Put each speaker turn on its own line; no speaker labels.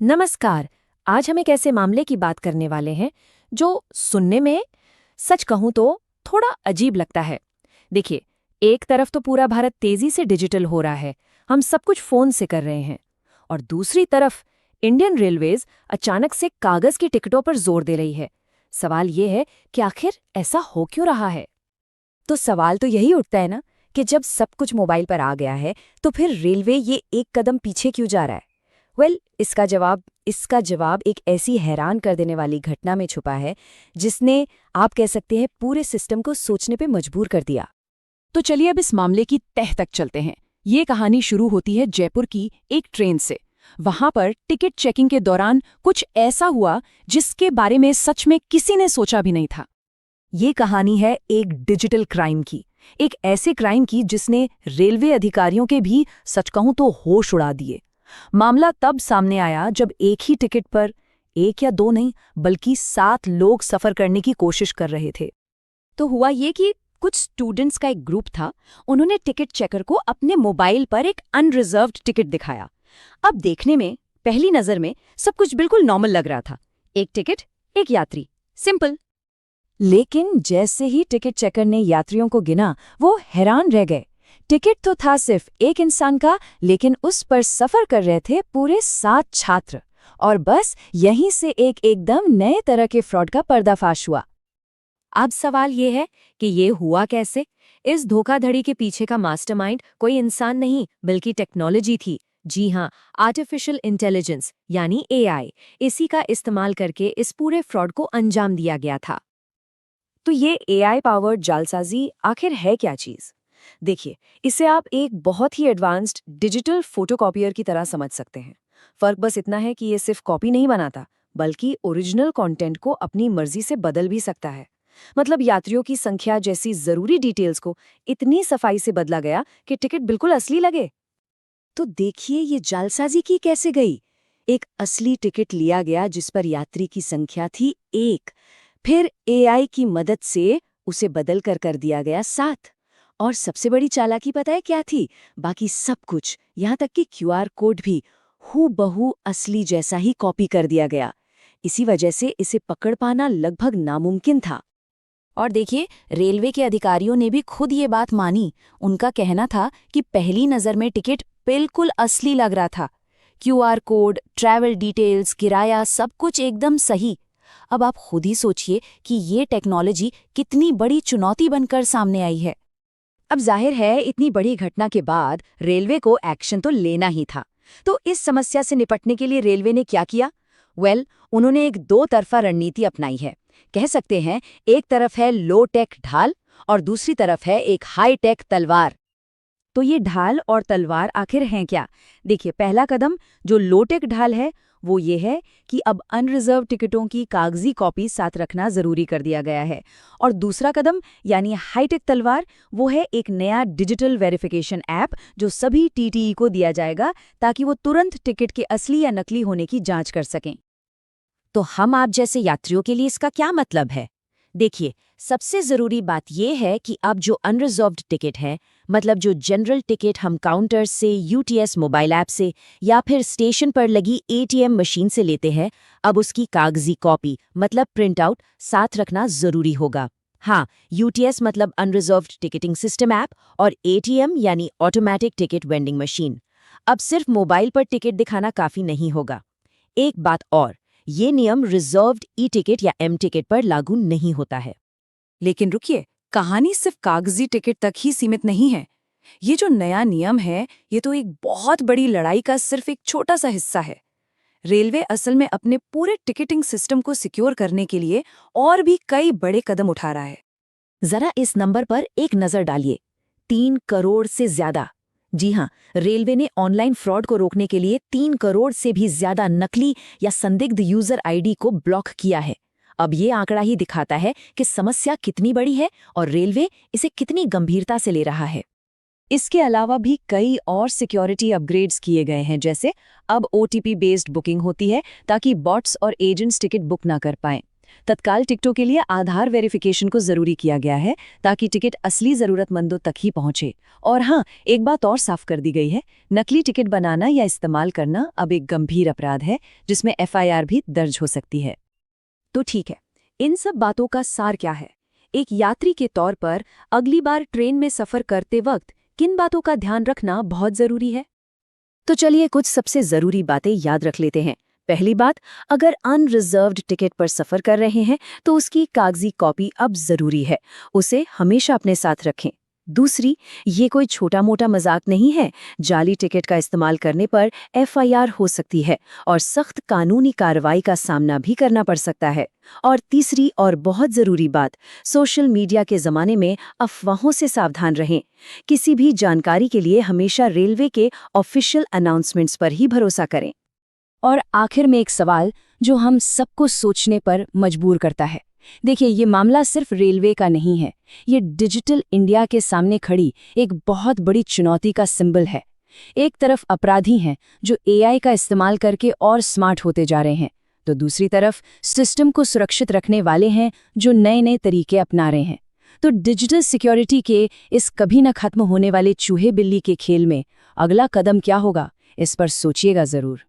नमस्कार। आज हम एक ऐसे मामले की बात करने वाले हैं जो सुनने में, सच कहूं तो, थोड़ा अजीब लगता है। देखिए, एक तरफ तो पूरा भारत तेजी से डिजिटल हो रहा है, हम सब कुछ फोन से कर रहे हैं, और दूसरी तरफ इंडियन रेलवेज अचानक से कागज की टिकटों पर जोर दे रही है। सवाल ये है कि आखिर ऐसा हो क्यों रहा है?
तो सवाल तो यही उठता है ना कि जब सब कुछ मोबाइल पर आ गया है तो फिर रेलवे ये एक कदम पीछे क्यों जा रहा है। इसका जवाब एक ऐसी हैरान कर देने वाली घटना में छुपा है जिसने, आप कह सकते हैं, पूरे सिस्टम को सोचने पे मजबूर कर दिया।
तो चलिए अब इस मामले की तह तक चलते हैं। ये कहानी शुरू होती है जयपुर की एक ट्रेन से। वहां पर टिकट चेकिंग के दौरान कुछ ऐसा हुआ जिसके बारे में सच में किसी ने सोचा भी नहीं था।
ये कहानी है एक डिजिटल क्राइम की, एक ऐसे क्राइम की जिसने रेलवे अधिकारियों के भी, सच कहूं तो, होश उड़ा दिए। मामला तब सामने आया जब एक ही टिकट पर एक या दो नहीं बल्कि 7 लोग सफर करने की कोशिश कर रहे थे।
तो हुआ ये कि कुछ स्टूडेंट्स का एक ग्रुप था। उन्होंने टिकट चेकर को अपने मोबाइल पर एक अनरिजर्व्ड टिकट दिखाया। अब देखने में, पहली नजर में, सब कुछ बिल्कुल नॉर्मल लग रहा था। एक टिकट, एक यात्री, सिंपल।
लेकिन जैसे ही टिकट चेकर ने यात्रियों को गिना, वो हैरान रह गए। टिकट तो था सिर्फ एक इंसान का, लेकिन उस पर सफर कर रहे थे पूरे 7 छात्र। और बस यहीं से एक एकदम नए तरह के फ्रॉड का पर्दाफाश हुआ।
अब सवाल ये है कि ये हुआ कैसे? इस धोखाधड़ी के पीछे का मास्टरमाइंड कोई इंसान नहीं बल्कि टेक्नोलॉजी थी। जी हाँ, आर्टिफिशियल इंटेलिजेंस यानी एआई। इसी का इस्तेमाल करके इस पूरे फ्रॉड को अंजाम दिया गया था।
तो ये एआई पावर्ड जालसाजी आखिर है क्या चीज? देखिए, इसे आप एक बहुत ही एडवांस्ड डिजिटल फोटोकॉपियर की तरह समझ सकते हैं। फर्क बस इतना है कि ये सिर्फ कॉपी नहीं बनाता, बल्कि ओरिजिनल कंटेंट को अपनी मर्जी से बदल भी सकता है। मतलब यात्रियों की संख्या जैसी जरूरी डिटेल्स को इतनी सफाई से बदला गया कि टिकट बिल्कुल असली लगे। तो देखिए ये जालसाजी की कैसे गई। एक असली टिकट लिया गया जिस पर यात्री की संख्या थी 1, फिर एआई की मदद से उसे बदल कर दिया गया 7। और सबसे बड़ी चालाकी पता है क्या थी? बाकी सब कुछ, यहाँ तक कि क्यूआर कोड भी हूबहू असली जैसा ही कॉपी कर दिया गया। इसी वजह से इसे पकड़ पाना लगभग नामुमकिन था।
और देखिए, रेलवे के अधिकारियों ने भी खुद ये बात मानी। उनका कहना था कि पहली नज़र में टिकट बिल्कुल असली लग रहा था। क्यूआर कोड, ट्रैवल डिटेल्स, किराया, सब कुछ एकदम सही। अब आप खुद ही सोचिए कि ये टेक्नोलॉजी कितनी बड़ी चुनौती बनकर सामने आई है।
अब जाहिर है इतनी बड़ी घटना के बाद रेलवे को एक्शन तो लेना ही था। तो इस समस्या से निपटने के लिए रेलवे ने क्या किया? उन्होंने एक 2 तरफा रणनीति अपनाई है। कह सकते हैं, एक तरफ है लो टेक ढाल और दूसरी तरफ है एक हाई टेक तलवार। तो ये ढाल और तलवार आखिर हैं क्या? देखिए, पहला कदम जो लो टेक ढाल है वो ये है कि अब अनरिजर्व टिकटों की कागजी कॉपी साथ रखना जरूरी कर दिया गया है। और दूसरा कदम यानी हाईटेक तलवार, वो है एक नया डिजिटल वेरिफिकेशन ऐप जो सभी टीटीई को दिया जाएगा ताकि वो तुरंत टिकट के असली या नकली होने की जांच कर सकें।
तो हम आप जैसे यात्रियों के लिए इसका क्या मतलब है? देखिए, सबसे जरूरी बात यह है कि अब जो अनरिजर्व्ड टिकट है, मतलब जो जनरल टिकट हम काउंटर से, यूटीएस मोबाइल ऐप से या फिर स्टेशन पर लगी एटीएम मशीन से लेते हैं, अब उसकी कागजी कॉपी मतलब प्रिंट आउट साथ रखना जरूरी होगा। हाँ, यूटीएस मतलब अनरिजर्व्ड टिकटिंग सिस्टम ऐप और एटीएम यानी ऑटोमेटिक टिकट वेंडिंग मशीन। अब सिर्फ मोबाइल पर टिकट दिखाना काफी नहीं होगा। एक बात और, ये नियम रिजर्व्ड ई टिकट या एम टिकट पर लागू नहीं होता है।
लेकिन रुकिए, कहानी सिर्फ कागजी टिकट तक ही सीमित नहीं है। ये जो नया नियम है, ये तो एक बहुत बड़ी लड़ाई का सिर्फ एक छोटा सा हिस्सा है। रेलवे असल में अपने पूरे टिकटिंग सिस्टम को सिक्योर करने के लिए और भी कई बड़े कदम उठा रहा है।
जरा इस नंबर पर एक नजर डालिए, 3 करोड़ से ज्यादा। जी हाँ, रेलवे ने ऑनलाइन फ्रॉड को रोकने के लिए 3 करोड़ से भी ज्यादा नकली या संदिग्ध यूजर आईडी को ब्लॉक किया है। अब ये आंकड़ा ही दिखाता है कि समस्या कितनी बड़ी है और रेलवे इसे कितनी गंभीरता से ले रहा है। इसके अलावा भी कई और सिक्योरिटी अपग्रेड्स किए गए हैं, जैसे अब ओटीपी बेस्ड बुकिंग होती है ताकि बॉट्स और एजेंट्स टिकट बुक ना कर पाएं। तत्काल टिकटों के लिए आधार वेरिफिकेशन को जरूरी किया गया है ताकि टिकट असली जरूरतमंदों तक ही पहुंचे। और हाँ, एक बात और साफ कर दी गई है, नकली टिकट बनाना या इस्तेमाल करना अब एक गंभीर अपराध है जिसमें FIR भी दर्ज हो सकती है।
तो ठीक है, इन सब बातों का सार क्या है? एक यात्री के तौर पर अगली बार ट्रेन में सफर करते वक्त किन बातों का ध्यान रखना बहुत जरूरी है? तो चलिए कुछ सबसे जरूरी बातें याद रख लेते हैं। पहली बात, अगर अनरिजर्व्ड टिकट पर सफर कर रहे हैं तो उसकी कागजी कॉपी अब जरूरी है, उसे हमेशा अपने साथ रखें। दूसरी, ये कोई छोटा मोटा मजाक नहीं है। जाली टिकट का इस्तेमाल करने पर FIR हो सकती है और सख्त कानूनी कार्रवाई का सामना भी करना पड़ सकता है। और तीसरी और बहुत जरूरी बात, सोशल मीडिया के जमाने में अफवाहों से सावधान रहें। किसी भी जानकारी के लिए हमेशा रेलवे के ऑफिशियल अनाउंसमेंट्स पर ही भरोसा करें।
और आखिर में एक सवाल जो हम सबको सोचने पर मजबूर करता है। देखिए, ये मामला सिर्फ रेलवे का नहीं है, ये डिजिटल इंडिया के सामने खड़ी एक बहुत बड़ी चुनौती का सिंबल है। एक तरफ अपराधी हैं जो AI का इस्तेमाल करके और स्मार्ट होते जा रहे हैं, तो दूसरी तरफ सिस्टम को सुरक्षित रखने वाले हैं जो नए नए तरीके अपना रहे हैं। तो डिजिटल सिक्योरिटी के इस कभी न खत्म होने वाले चूहे बिल्ली के खेल में अगला कदम क्या होगा, इस पर सोचिएगा जरूर।